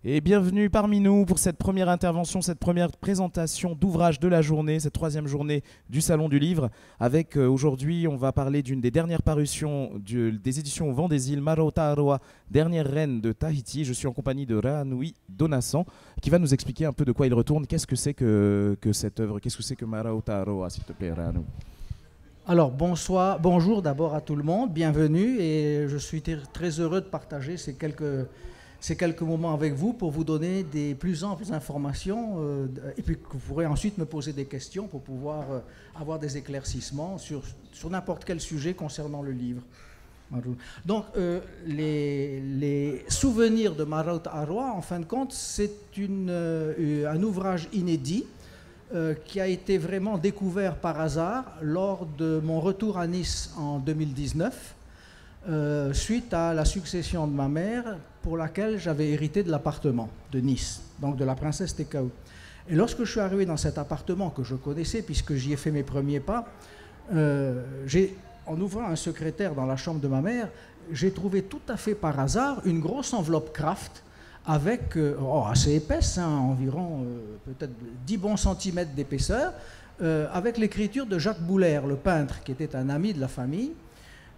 Et bienvenue parmi nous pour cette première intervention, cette première présentation d'ouvrage de la journée, cette troisième journée du Salon du Livre. Avec aujourd'hui, on va parler d'une des dernières parutions des éditions Au Vent des Îles, Marauta Aroa, dernière reine de Tahiti. Je suis en compagnie de Raanui Donassan, qui va nous expliquer un peu de quoi il retourne. Qu'est-ce que c'est que cette œuvre? Qu'est-ce que c'est que Marauta Aroa, s'il te plaît, Raanui? Alors, bonjour d'abord à tout le monde, bienvenue, et je suis très heureux de partager ces quelques moments avec vous pour vous donner des plus amples informations et puis que vous pourrez ensuite me poser des questions pour pouvoir avoir des éclaircissements sur n'importe quel sujet concernant le livre. Donc, les souvenirs de Marauta Aroa, en fin de compte, c'est un ouvrage inédit qui a été vraiment découvert par hasard lors de mon retour à Nice en 2019, suite à la succession de ma mère pour laquelle j'avais hérité de l'appartement de Nice, donc de la princesse Tekau. Et lorsque je suis arrivé dans cet appartement que je connaissais puisque j'y ai fait mes premiers pas, en ouvrant un secrétaire dans la chambre de ma mère, j'ai trouvé tout à fait par hasard une grosse enveloppe Kraft avec, assez épaisse, environ peut-être 10 bons centimètres d'épaisseur, avec l'écriture de Jacques Boulaire, le peintre, qui était un ami de la famille.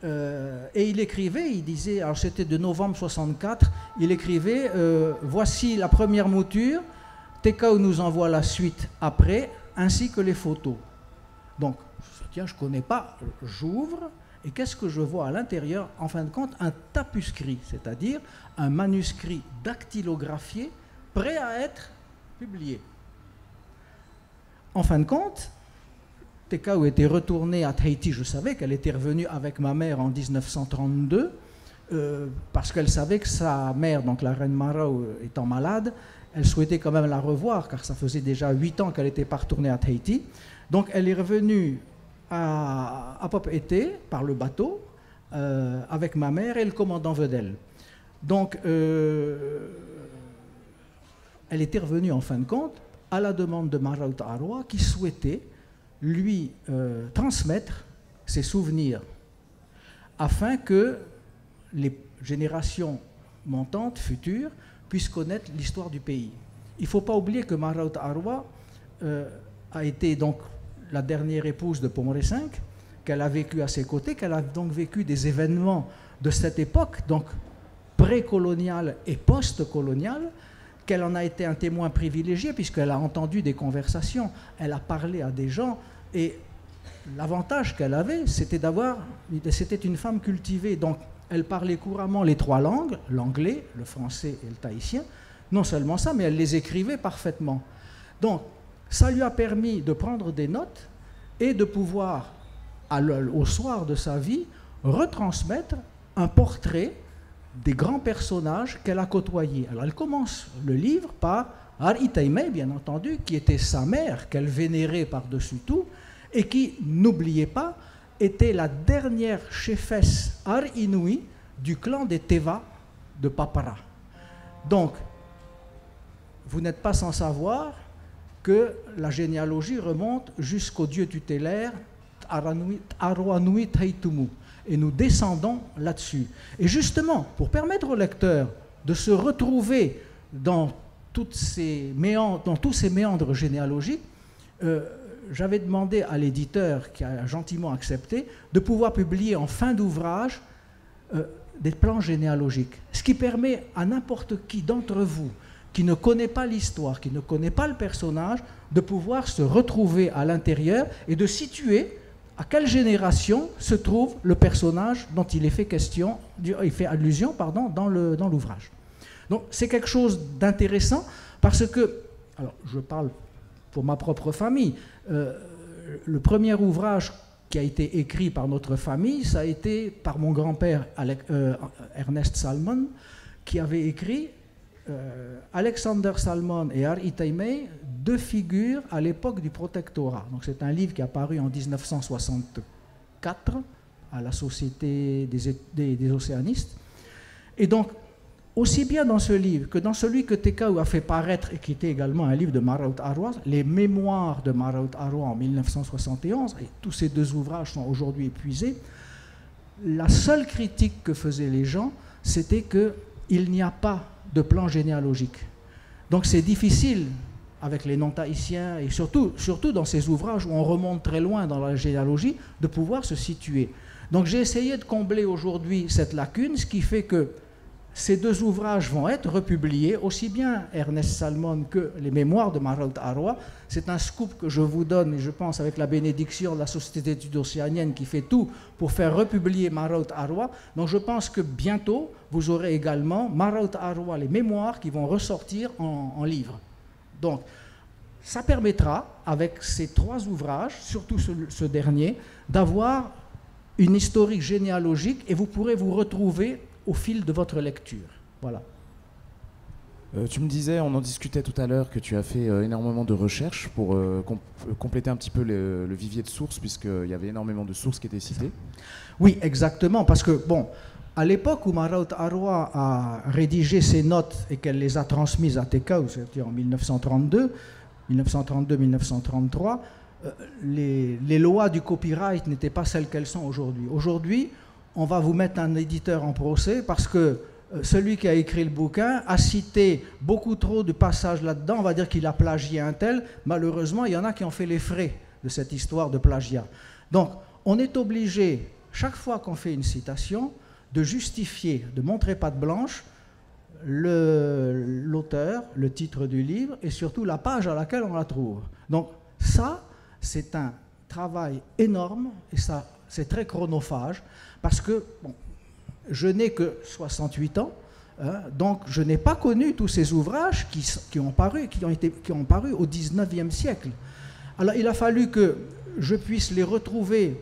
Et il écrivait, il disait, alors c'était de novembre 64, il écrivait voici la première mouture, Tekau nous envoie la suite après, ainsi que les photos. Donc, tiens, je ne connais pas, j'ouvre, et qu'est-ce que je vois à l'intérieur? En fin de compte, un tapuscrit, c'est-à-dire un manuscrit dactylographié prêt à être publié. En fin de compte, Tekau était retournée à Tahiti. Je savais qu'elle était revenue avec ma mère en 1932 parce qu'elle savait que sa mère, donc la reine Marau, étant malade, elle souhaitait quand même la revoir car ça faisait déjà 8 ans qu'elle n'était pas retournée à Tahiti. Donc elle est revenue à Papeete par le bateau avec ma mère et le commandant Vedel. Donc elle était revenue en fin de compte à la demande de Marauta Aroa qui souhaitait lui transmettre ses souvenirs afin que les générations montantes, futures, puissent connaître l'histoire du pays. Il ne faut pas oublier que Marauta Aroa a été donc la dernière épouse de Pomoré V, qu'elle a vécu à ses côtés, qu'elle a donc vécu des événements de cette époque, donc précoloniale et post-coloniale, qu'elle en a été un témoin privilégié puisqu'elle a entendu des conversations, elle a parlé à des gens et l'avantage qu'elle avait, c'était une femme cultivée, donc elle parlait couramment les 3 langues, l'anglais, le français et le tahitien. Non seulement ça, mais elle les écrivait parfaitement. Donc ça lui a permis de prendre des notes et de pouvoir, au soir de sa vie, retransmettre un portrait des grands personnages qu'elle a côtoyés. Alors elle commence le livre par Ar-Itaimei, bien entendu, qui était sa mère, qu'elle vénérait par-dessus tout, et qui, n'oubliez pas, était la dernière chefesse Ar-Inui du clan des Teva de Papara. Donc, vous n'êtes pas sans savoir que la généalogie remonte jusqu'au dieu tutélaire Aroanui Taitumu. Et nous descendons là-dessus. Et justement, pour permettre au lecteur de se retrouver dans tous ces méandres généalogiques, j'avais demandé à l'éditeur, qui a gentiment accepté, de pouvoir publier en fin d'ouvrage des plans généalogiques. Ce qui permet à n'importe qui d'entre vous qui ne connaît pas l'histoire, qui ne connaît pas le personnage, de pouvoir se retrouver à l'intérieur et de situer à quelle génération se trouve le personnage dont il fait allusion dans l'ouvrage. Donc c'est quelque chose d'intéressant parce que, alors je parle pour ma propre famille, le premier ouvrage qui a été écrit par notre famille, ça a été par mon grand-père Ernest Salmon, qui avait écrit Alexander Salmon et Ar-Itaimei, 2 figures à l'époque du protectorat. Donc c'est un livre qui est apparu en 1964 à la Société des océanistes. Et donc, aussi bien dans ce livre que dans celui que Tekau a fait paraître et qui était également un livre de Marauta Aroa, les mémoires de Marauta Aroa en 1971, et tous ces 2 ouvrages sont aujourd'hui épuisés, la seule critique que faisaient les gens, c'était qu'il n'y a pas de plan généalogique. Donc c'est difficile avec les non-tahitiens et surtout dans ces ouvrages où on remonte très loin dans la généalogie, de pouvoir se situer. Donc j'ai essayé de combler aujourd'hui cette lacune, ce qui fait que ces deux ouvrages vont être republiés, aussi bien Ernest Salmon que les mémoires de Mahraout Arwa. C'est un scoop que je vous donne, et je pense avec la bénédiction de la Société d'études océaniennes qui fait tout pour faire republier Mahraout Arwa. Donc je pense que bientôt, vous aurez également Mahraout Arwa, les mémoires qui vont ressortir en livre. Donc ça permettra, avec ces trois ouvrages, surtout ce dernier, d'avoir une historique généalogique et vous pourrez vous retrouver au fil de votre lecture. Voilà. Tu me disais, on en discutait tout à l'heure, que tu as fait énormément de recherches pour compléter un petit peu le vivier de sources, puisqu'il y avait énormément de sources qui étaient citées. Oui, exactement, parce que, bon, à l'époque où Mahraout Arwa a rédigé ses notes et qu'elle les a transmises à Tekau, c'était en 1932-1933, les lois du copyright n'étaient pas celles qu'elles sont aujourd'hui. Aujourd'hui, on va vous mettre un éditeur en procès parce que celui qui a écrit le bouquin a cité beaucoup trop de passages là-dedans. On va dire qu'il a plagié un tel. Malheureusement, il y en a qui ont fait les frais de cette histoire de plagiat. Donc, on est obligé, chaque fois qu'on fait une citation, de justifier, de montrer patte blanche, l'auteur, le titre du livre et surtout la page à laquelle on la trouve. Donc, ça, c'est un travail énorme et ça, c'est très chronophage parce que bon, je n'ai que 68 ans, hein, donc je n'ai pas connu tous ces ouvrages qui ont paru au 19e siècle. Alors il a fallu que je puisse les retrouver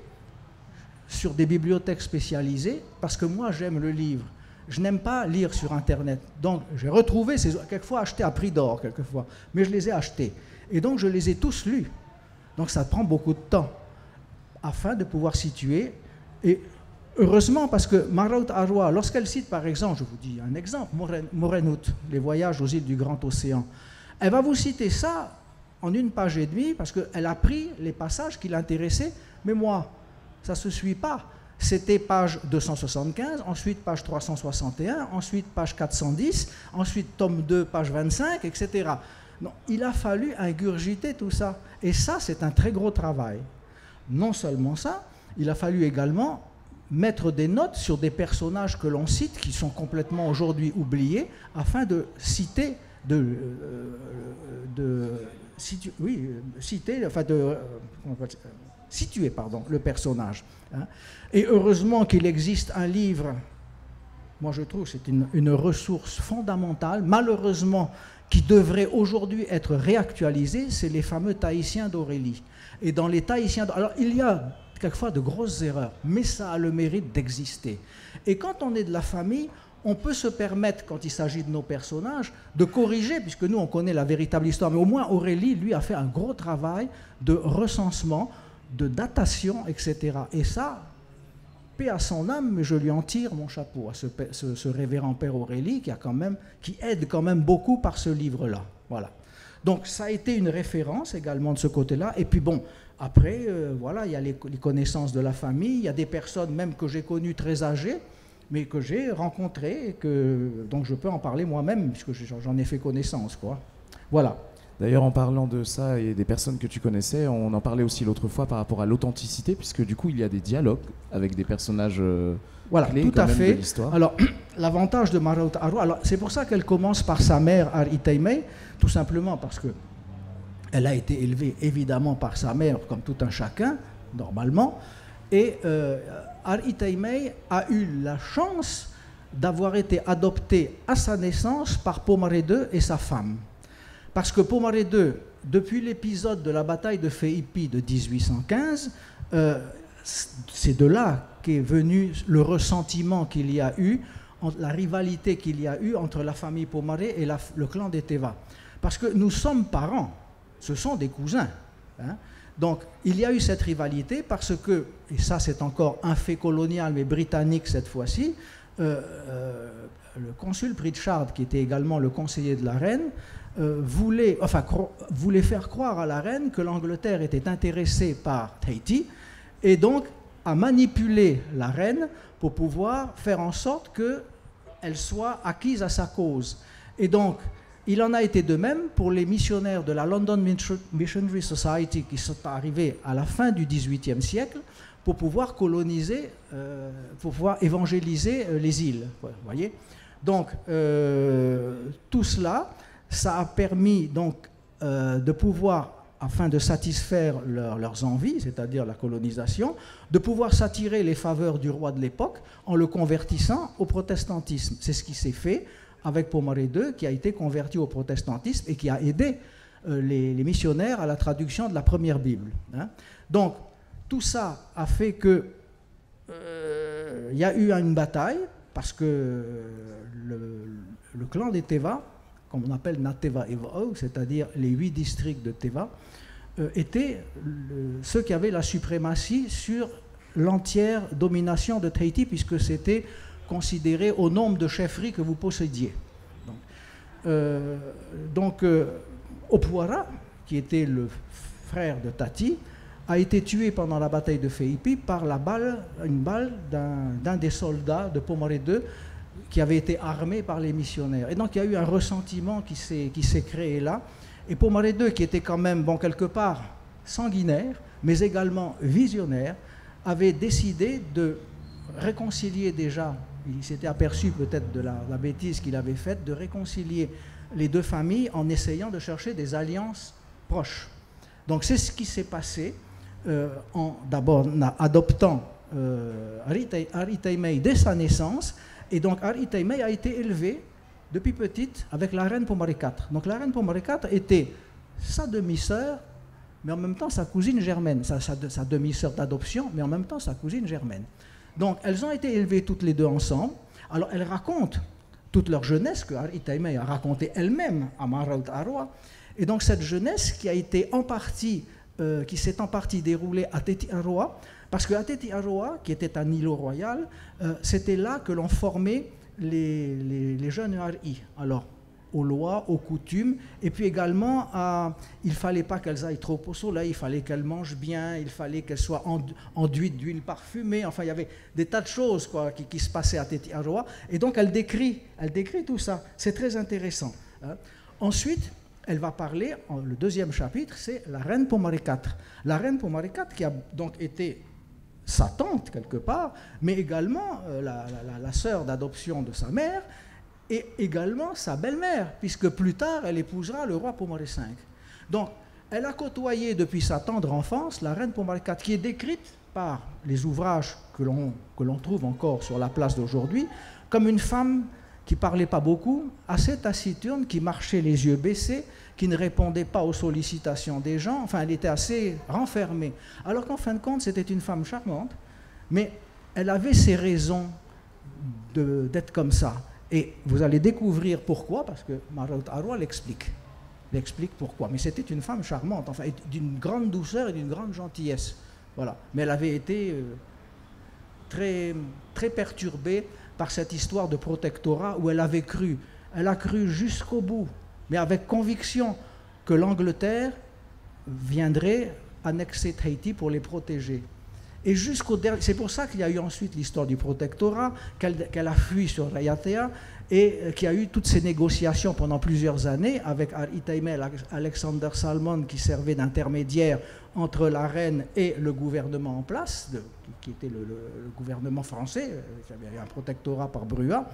sur des bibliothèques spécialisées parce que moi j'aime le livre. Je n'aime pas lire sur Internet. Donc j'ai retrouvé ces quelquefois achetés à prix d'or, quelquefois, mais je les ai achetés. Et donc je les ai tous lus. Donc ça prend beaucoup de temps afin de pouvoir situer. Et heureusement, parce que Mahraout Arwa, lorsqu'elle cite par exemple, je vous dis un exemple, Morenout, les voyages aux îles du Grand Océan, elle va vous citer ça en une page et demie parce qu'elle a pris les passages qui l'intéressaient. Mais moi, ça ne se suit pas. C'était page 275, ensuite page 361, ensuite page 410, ensuite tome 2, page 25, etc. Non, il a fallu ingurgiter tout ça. Et ça, c'est un très gros travail. Non seulement ça, il a fallu également mettre des notes sur des personnages que l'on cite, qui sont complètement aujourd'hui oubliés, afin de citer, situer le personnage. Hein. Et heureusement qu'il existe un livre, moi je trouve que c'est une ressource fondamentale, malheureusement, qui devrait aujourd'hui être réactualisé, c'est les fameux Tahitiens d'Aurélie. Et dans les Tahitiens, alors il y a quelquefois de grosses erreurs, mais ça a le mérite d'exister. Et quand on est de la famille, on peut se permettre, quand il s'agit de nos personnages, de corriger, puisque nous on connaît la véritable histoire, mais au moins Aurélie, lui, a fait un gros travail de recensement, de datation, etc. Et ça, paix à son âme, mais je lui en tire mon chapeau à ce révérend père Aurélie qui aide quand même beaucoup par ce livre-là. Voilà. Donc ça a été une référence également de ce côté-là. Et puis bon, après, voilà, il y a les connaissances de la famille, il y a des personnes même que j'ai connues très âgées, mais que j'ai rencontrées, et donc je peux en parler moi-même, puisque j'en ai fait connaissance, quoi. Voilà. D'ailleurs, en parlant de ça et des personnes que tu connaissais, on en parlait aussi l'autre fois par rapport à l'authenticité, puisque du coup, il y a des dialogues avec des personnages voilà, clés tout à fait. de l'histoire. Alors, l'avantage de Mahraout Arwa, c'est pour ça qu'elle commence par sa mère, Ar Itaimei, tout simplement parce que elle a été élevée évidemment par sa mère, comme tout un chacun, normalement, et Ar Itaimei a eu la chance d'avoir été adoptée à sa naissance par Pomare II et sa femme. Parce que Pomare II, depuis l'épisode de la bataille de Feipi de 1815, c'est de là qu'est venu le ressentiment qu'il y a eu, la rivalité qu'il y a eu entre la famille Pomare et le clan des Teva. Parce que nous sommes parents, ce sont des cousins. Hein. Donc il y a eu cette rivalité parce que, et ça c'est encore un fait colonial mais britannique cette fois-ci, le consul Pritchard, qui était également le conseiller de la reine, voulait faire croire à la reine que l'Angleterre était intéressée par Tahiti et donc a manipulé la reine pour pouvoir faire en sorte qu'elle soit acquise à sa cause. Et donc, Il en a été de même pour les missionnaires de la London Missionary Society qui sont arrivés à la fin du XVIIIe siècle pour pouvoir coloniser, pour pouvoir évangéliser les îles. Vous voyez ? Donc, tout cela, ça a permis donc, de pouvoir, afin de satisfaire leurs envies, c'est-à-dire la colonisation, de pouvoir s'attirer les faveurs du roi de l'époque en le convertissant au protestantisme. C'est ce qui s'est fait avec Pomaré II, qui a été converti au protestantisme et qui a aidé les missionnaires à la traduction de la première Bible. Hein. Donc, tout ça a fait que y a eu une bataille, parce que le clan des Teva, comme on appelle Nateva Evao, c'est-à-dire les 8 districts de Teva, étaient ceux qui avaient la suprématie sur l'entière domination de Tahiti, puisque c'était considéré au nombre de chefferies que vous possédiez. Donc Opuara, qui était le frère de Tati, a été tué pendant la bataille de Feipi par une balle d'un des soldats de Pomaré II qui avait été armé par les missionnaires. Et donc il y a eu un ressentiment qui s'est créé là. Et Pomaré II, qui était quand même, bon, quelque part sanguinaire, mais également visionnaire, avait décidé de réconcilier déjà, il s'était aperçu peut-être de la bêtise qu'il avait faite, de réconcilier les deux familles en essayant de chercher des alliances proches. Donc c'est ce qui s'est passé d'abord adoptant Ari Taimei dès sa naissance, et donc Ari Taimei a été élevé depuis petite avec la reine Pomaré IV. Donc la reine Pomaré IV était sa demi-sœur, mais en même temps sa cousine germaine, sa demi-sœur d'adoption, mais en même temps sa cousine germaine. Donc elles ont été élevées toutes les deux ensemble. Alors elles racontent toute leur jeunesse que Ari Taimei a raconté elle-même à Maraut Arua. Et donc cette jeunesse qui a été en partie, qui s'est en partie déroulée à Teti Aroa, parce qu'à Teti Aroa, qui était un îlot royal, c'était là que l'on formait les jeunes Ari. Alors, aux lois, aux coutumes, et puis également, il ne fallait pas qu'elles aillent trop au soleil, il fallait qu'elles mangent bien, il fallait qu'elles soient enduites d'huile parfumée, enfin, il y avait des tas de choses quoi, qui se passaient à Teti Aroa, et donc elle décrit tout ça. C'est très intéressant. Hein. Ensuite, elle va parler, le deuxième chapitre, c'est la reine Pomaré IV. La reine Pomaré IV qui a donc été sa tante quelque part, mais également la sœur d'adoption de sa mère, et également sa belle-mère, puisque plus tard elle épousera le roi Pomaré V. Donc elle a côtoyé depuis sa tendre enfance la reine Pomaré IV, qui est décrite par les ouvrages que l'on trouve encore sur la place d'aujourd'hui, comme une femme qui ne parlait pas beaucoup, assez taciturne, qui marchait les yeux baissés, qui ne répondait pas aux sollicitations des gens, enfin elle était assez renfermée. Alors qu'en fin de compte, c'était une femme charmante, mais elle avait ses raisons d'être comme ça. Et vous allez découvrir pourquoi, parce que Maraut Arua l'explique pourquoi. Mais c'était une femme charmante, enfin d'une grande douceur et d'une grande gentillesse. Voilà. Mais elle avait été très, très perturbée par cette histoire de protectorat où elle avait cru. Elle a cru jusqu'au bout, mais avec conviction que l'Angleterre viendrait annexer Tahiti pour les protéger. Et jusqu'au dernier, c'est pour ça qu'il y a eu ensuite l'histoire du protectorat, qu'elle a fui sur Raiatea, et qu'il y a eu toutes ces négociations pendant plusieurs années avec Ari Taimei et Alexander Salmon qui servait d'intermédiaire entre la reine et le gouvernement en place, qui était le gouvernement français, qui avait un protectorat par Brua.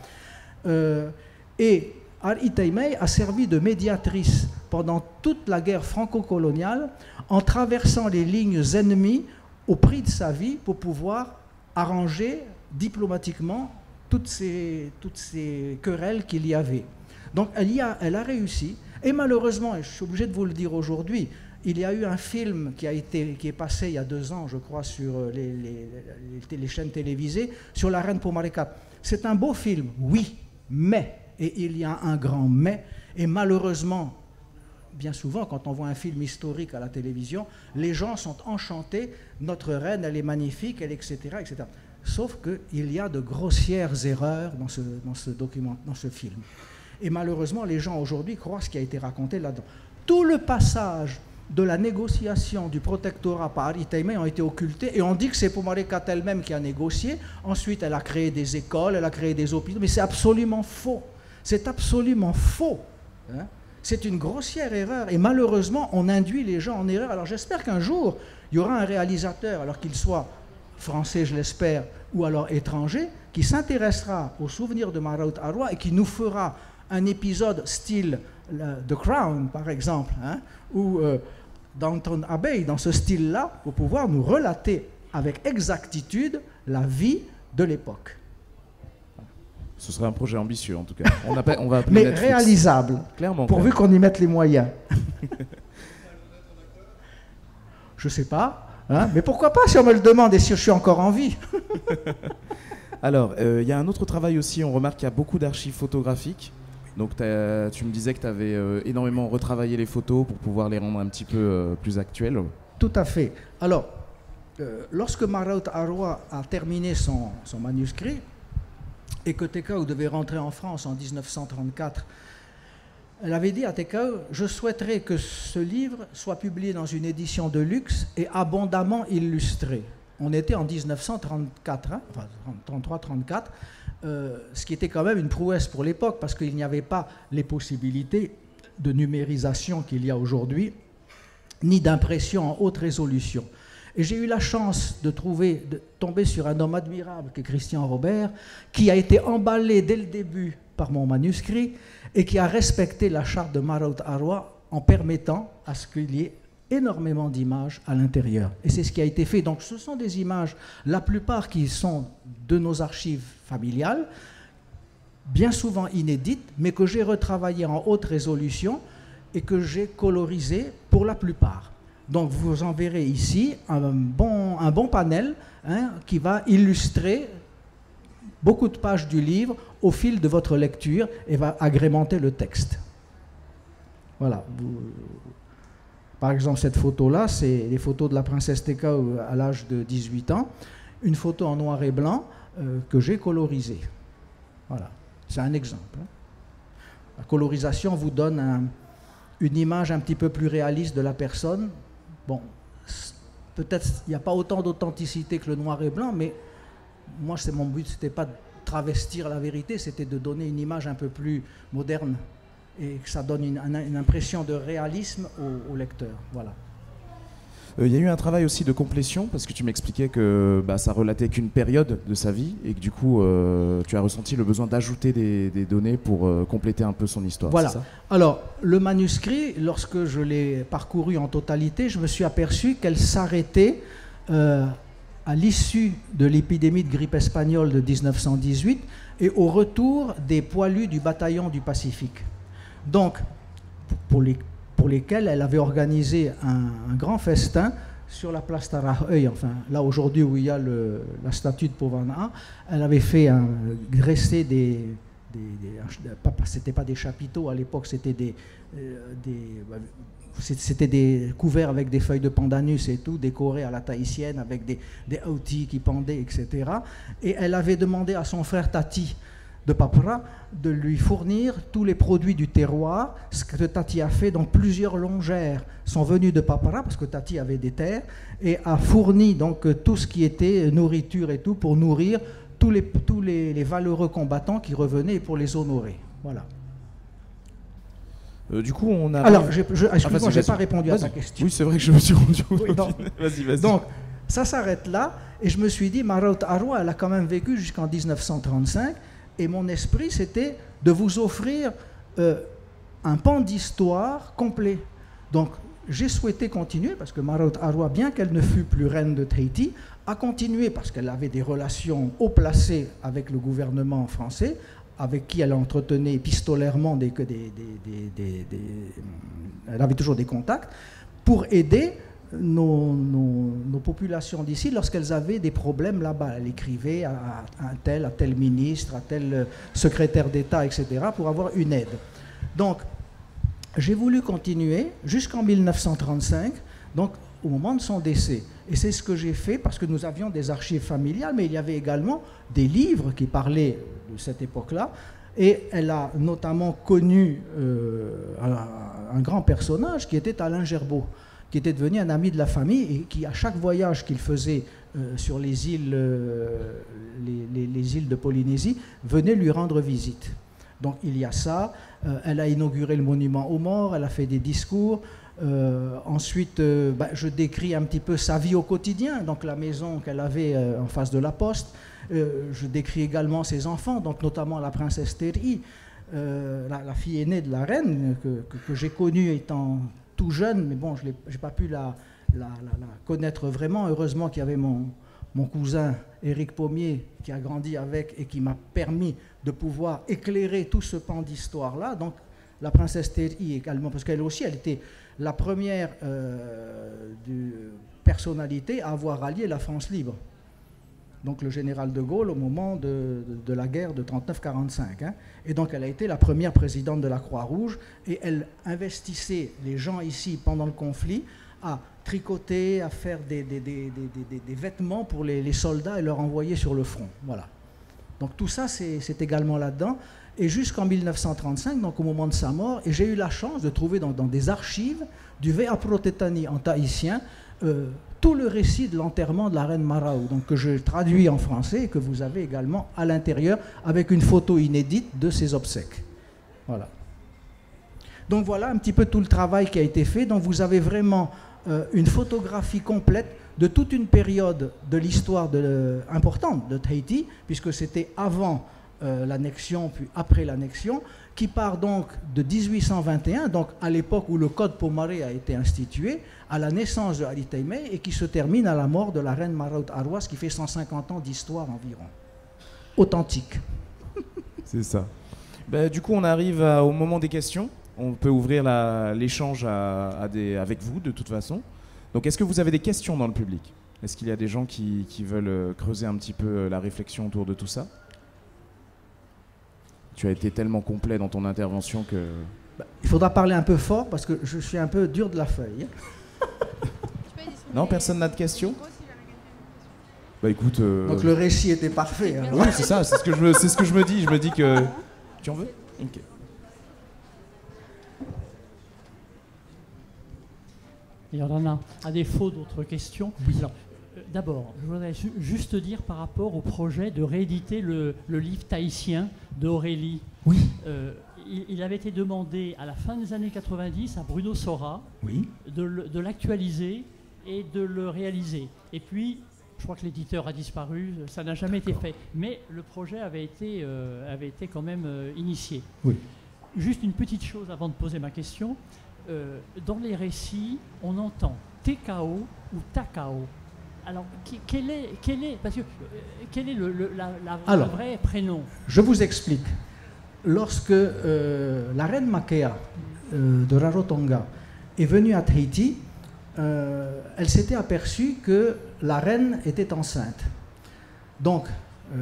Et Ari Taimei a servi de médiatrice pendant toute la guerre franco-coloniale en traversant les lignes ennemies au prix de sa vie pour pouvoir arranger diplomatiquement toutes ces querelles qu'il y avait. Donc elle a réussi, et malheureusement, et je suis obligé de vous le dire aujourd'hui, il y a eu un film qui est passé il y a 2 ans, je crois, sur les chaînes télévisées, sur la reine Pomaré IV. C'est un beau film, oui, mais, et il y a un grand mais, et malheureusement, bien souvent, quand on voit un film historique à la télévision, les gens sont enchantés, notre reine, elle est magnifique, etc., etc. Sauf qu'il y a de grossières erreurs dans ce film. Et malheureusement, les gens aujourd'hui croient ce qui a été raconté là-dedans. Tout le passage de la négociation du protectorat par Ari Taimei ont été occultés, et on dit que c'est Pomaré IV elle-même qui a négocié. Ensuite, elle a créé des écoles, elle a créé des hôpitaux, mais c'est absolument faux. C'est absolument faux. Hein? C'est une grossière erreur et malheureusement, on induit les gens en erreur. Alors j'espère qu'un jour, il y aura un réalisateur, alors qu'il soit français, je l'espère, ou alors étranger, qui s'intéressera aux souvenirs de Maraout Arwa et qui nous fera un épisode style The Crown, par exemple, hein, ou Downton Abbey, dans ce style-là, pour pouvoir nous relater avec exactitude la vie de l'époque. Ce serait un projet ambitieux, en tout cas. On va appeler mais Netflix. Réalisable, Clairement. pourvu qu'on y mette les moyens. Je sais pas, hein, mais pourquoi pas si on me le demande et si je suis encore en vie. Alors, il y a un autre travail aussi, on remarque qu'il y a beaucoup d'archives photographiques. Donc tu me disais que tu avais énormément retravaillé les photos pour pouvoir les rendre un petit peu plus actuelles. Tout à fait. Alors, lorsque Maraout Arwa a terminé son manuscrit, et que Tekao devait rentrer en France en 1934, elle avait dit à Tekao, je souhaiterais que ce livre soit publié dans une édition de luxe et abondamment illustré. On était en 1934, hein, enfin 33-34, ce qui était quand même une prouesse pour l'époque, parce qu'il n'y avait pas les possibilités de numérisation qu'il y a aujourd'hui, ni d'impression en haute résolution. Et j'ai eu la chance de tomber sur un homme admirable qui est Christian Robert, qui a été emballé dès le début par mon manuscrit et qui a respecté la charte de Maraout Arwa en permettant à ce qu'il y ait énormément d'images à l'intérieur. Et c'est ce qui a été fait. Donc ce sont des images, la plupart qui sont de nos archives familiales, bien souvent inédites, mais que j'ai retravaillées en haute résolution et que j'ai colorisées pour la plupart. Donc vous en verrez ici un bon panel, hein, qui va illustrer beaucoup de pages du livre au fil de votre lecture et va agrémenter le texte. Voilà. Par exemple, cette photo-là, c'est les photos de la princesse Tekao à l'âge de 18 ans. Une photo en noir et blanc que j'ai colorisée. Voilà. C'est un exemple. Hein. La colorisation vous donne une image un petit peu plus réaliste de la personne. Bon, peut-être il n'y a pas autant d'authenticité que le noir et blanc, mais moi, mon but, ce n'était pas de travestir la vérité, c'était de donner une image un peu plus moderne et que ça donne une impression de réalisme au lecteur. Voilà. Il y a eu un travail aussi de complétion, parce que tu m'expliquais que ça relatait qu'une période de sa vie et que du coup, tu as ressenti le besoin d'ajouter des données pour compléter un peu son histoire. Voilà. C'est ça ? Alors, le manuscrit, lorsque je l'ai parcouru en totalité, je me suis aperçu qu'elle s'arrêtait à l'issue de l'épidémie de grippe espagnole de 1918 et au retour des poilus du bataillon du Pacifique. Donc, pour lesquels elle avait organisé un grand festin sur la place Tarahoy, enfin là aujourd'hui où il y a la statue de Povana. Elle avait fait dresser c'était pas des chapiteaux à l'époque, c'était des couverts avec des feuilles de pandanus et tout, décorés à la tahitienne avec des outils qui pendaient, etc. Et elle avait demandé à son frère Tati de Papra de lui fournir tous les produits du terroir, ce que Tati a fait. Donc plusieurs longères sont venues de Papra parce que Tati avait des terres et a fourni donc tout ce qui était nourriture et tout pour nourrir tous les valeureux combattants qui revenaient pour les honorer. Voilà. Du coup, on a... Alors, excuse-moi, je n'ai pas répondu à ta question. Oui, c'est vrai que je me suis rendu compte. Oui, Vas-y. Donc, ça s'arrête là, et je me suis dit, Maraout Arwa, elle a quand même vécu jusqu'en 1935, et mon esprit, c'était de vous offrir un pan d'histoire complet. Donc, j'ai souhaité continuer, parce que Maraout Arwa, bien qu'elle ne fût plus reine de Tahiti, a continué, parce qu'elle avait des relations haut placées avec le gouvernement français, avec qui elle entretenait épistolairement elle avait toujours des contacts, pour aider nos populations d'ici lorsqu'elles avaient des problèmes là-bas. Elle écrivait à tel ministre, à tel secrétaire d'État, etc., pour avoir une aide. Donc, j'ai voulu continuer jusqu'en 1935, donc au moment de son décès. Et c'est ce que j'ai fait parce que nous avions des archives familiales, mais il y avait également des livres qui parlaient de cette époque-là. Et elle a notamment connu un grand personnage qui était Alain Gerbaud, qui était devenu un ami de la famille et qui, à chaque voyage qu'il faisait sur les îles de Polynésie, venait lui rendre visite. Donc il y a ça. Elle a inauguré le monument aux morts, elle a fait des discours. Ensuite, je décris un petit peu sa vie au quotidien, donc la maison qu'elle avait en face de la poste. Je décris également ses enfants, donc notamment la princesse Terhi, la fille aînée de la reine, que j'ai connue étant tout jeune, mais bon, je n'ai pas pu la connaître vraiment. Heureusement qu'il y avait mon cousin Éric Pommier qui a grandi avec et qui m'a permis de pouvoir éclairer tout ce pan d'histoire-là. Donc la princesse Terhi également, parce qu'elle aussi, elle était la première personnalité à avoir rallié la France libre. Donc le général de Gaulle au moment de la guerre de 39-45. Hein. Et donc elle a été la première présidente de la Croix-Rouge et elle investissait les gens ici pendant le conflit à tricoter, à faire des vêtements pour les soldats et leur envoyer sur le front. Voilà. Donc tout ça, c'est également là-dedans. Et jusqu'en 1935, donc au moment de sa mort, et j'ai eu la chance de trouver dans des archives du Vea Protetani en tahitien tout le récit de l'enterrement de la reine Maraou, donc que je traduis en français et que vous avez également à l'intérieur avec une photo inédite de ses obsèques. Voilà. Donc voilà un petit peu tout le travail qui a été fait. Donc vous avez vraiment une photographie complète de toute une période de l'histoire importante de Tahiti, puisque c'était avant l'annexion, puis après l'annexion, qui part donc de 1821, donc à l'époque où le Code Pomaré a été institué, à la naissance de Ali Taimei, et qui se termine à la mort de la reine Maraut Arwa, ce qui fait 150 ans d'histoire environ. Authentique. C'est ça. Du coup, on arrive au moment des questions. On peut ouvrir l'échange avec vous, de toute façon. Donc, est-ce que vous avez des questions dans le public? Est-ce qu'il y a des gens qui veulent creuser un petit peu la réflexion autour de tout ça? Tu as été tellement complet dans ton intervention que... Il faudra parler un peu fort parce que je suis un peu dur de la feuille. Non, personne n'a de questions? Écoute... Donc le récit était parfait. Hein. Oui, c'est ça, c'est ce que je me dis. Je me dis que... Tu en veux? Ok. Il y en a, à défaut d'autres questions. Oui. Alors, d'abord, je voudrais juste dire par rapport au projet de rééditer le livre tahitien d'Aurélie. Oui. Il avait été demandé à la fin des années 90 à Bruno Sora oui. de l'actualiser et de le réaliser. Et puis, je crois que l'éditeur a disparu, ça n'a jamais été fait. Mais le projet avait été quand même initié. Oui. Juste une petite chose avant de poser ma question. Dans les récits, on entend Tekao ou Takao. Alors, quel est le vrai prénom? Je vous explique. Lorsque la reine Makea de Rarotonga est venue à Tahiti, elle s'était aperçue que la reine était enceinte. Donc,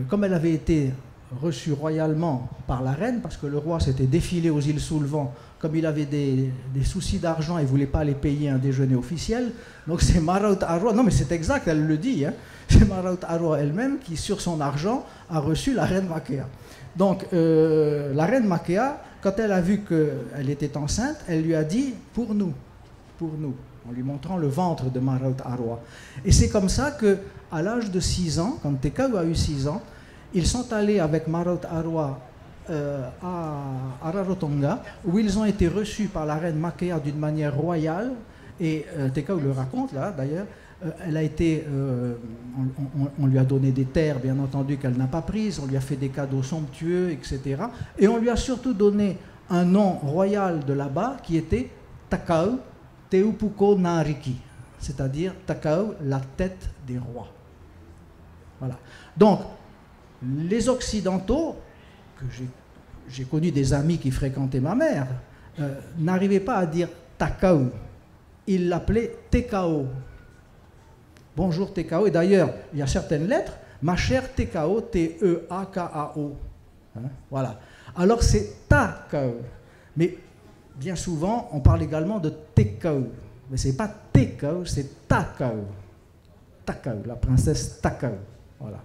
comme elle avait été reçue royalement par la reine, parce que le roi s'était défilé aux îles sous le vent, comme il avait des soucis d'argent, il ne voulait pas les payer un déjeuner officiel. Donc c'est Maraut Arwa, non mais c'est exact, elle le dit, hein, c'est Maraut Arwa elle-même qui, sur son argent, a reçu la reine Makea. Donc la reine Makea, quand elle a vu qu'elle était enceinte, elle lui a dit « pour nous », en lui montrant le ventre de Maraut Arwa. Et c'est comme ça qu'à l'âge de 6 ans, quand Tekau a eu 6 ans, ils sont allés avec Maraut Arwa à Rarotonga, où ils ont été reçus par la reine Makea d'une manière royale, et Tekau le raconte là d'ailleurs, elle a été, on lui a donné des terres bien entendu qu'elle n'a pas prises, on lui a fait des cadeaux somptueux, etc. Et on lui a surtout donné un nom royal de là-bas qui était Takau Teupuko Nariki, c'est-à-dire Takau, la tête des rois. Voilà. Donc, les Occidentaux, que j'ai connu des amis qui fréquentaient ma mère, n'arrivaient pas à dire Takao. Ils l'appelaient Tekao. Bonjour Tekao. Et d'ailleurs, il y a certaines lettres, ma chère Tekao, T-E-A-K-A-O. Hein, voilà. Alors c'est Takao. Mais bien souvent, on parle également de Tekao. Mais ce n'est pas Tekao, c'est Takao. Takao, la princesse Takao. Voilà.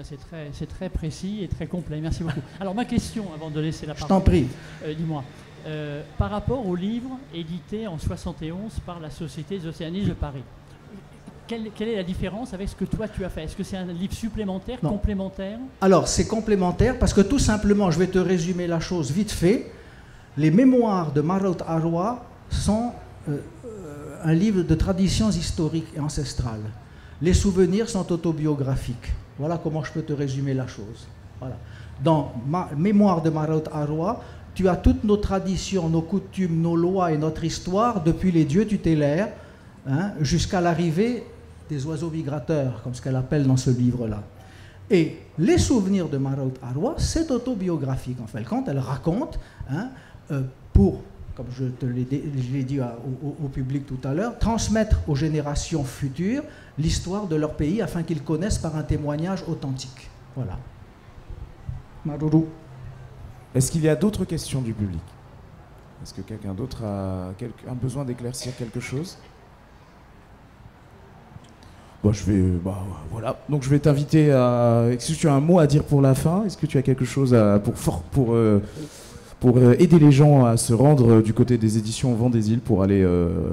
C'est très précis et très complet. Merci beaucoup. Alors ma question, avant de laisser la parole. Je t'en prie. Dis-moi, par rapport au livre édité en 71 par la Société des océanistes de Paris, quelle est la différence avec ce que toi tu as fait? Est-ce que c'est un livre supplémentaire, Non. complémentaire? Alors, c'est complémentaire parce que tout simplement, je vais te résumer la chose vite fait. Les mémoires de Maraut Arwa sont un livre de traditions historiques et ancestrales. Les souvenirs sont autobiographiques. Voilà comment je peux te résumer la chose. Voilà. Dans Mémoire de Maraut Arwa, tu as toutes nos traditions, nos coutumes, nos lois et notre histoire depuis les dieux tutélaires, hein, jusqu'à l'arrivée des oiseaux migrateurs, comme ce qu'elle appelle dans ce livre-là. Et les souvenirs de Maraut Arwa, c'est autobiographique. En fait, quand elle raconte, hein, pour, comme je l'ai dit au public tout à l'heure, transmettre aux générations futures l'histoire de leur pays afin qu'ils connaissent par un témoignage authentique. Voilà. Maruru. Est-ce qu'il y a d'autres questions du public? Est-ce que quelqu'un d'autre a un besoin d'éclaircir quelque chose? Bon, voilà. Donc je vais t'inviter à... Est-ce que tu as un mot à dire pour la fin? Est-ce que tu as quelque chose pour aider les gens à se rendre du côté des éditions Au Vent des Îles pour aller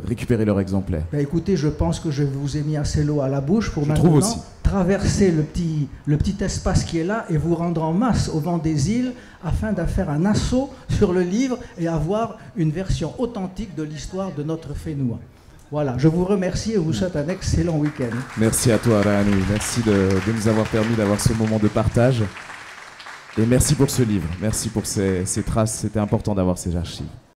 récupérer leur exemplaire? Ben écoutez, je pense que je vous ai mis assez l'eau à la bouche pour Je trouve maintenant aussi. traverser le petit espace qui est là et vous rendre en masse au Vent des Îles afin de faire un assaut sur le livre et avoir une version authentique de l'histoire de notre Fénois. Voilà, je vous remercie et vous souhaite un excellent week-end. Merci à toi, Rani. Merci de nous avoir permis d'avoir ce moment de partage. Et merci pour ce livre. Merci pour ces traces. C'était important d'avoir ces archives.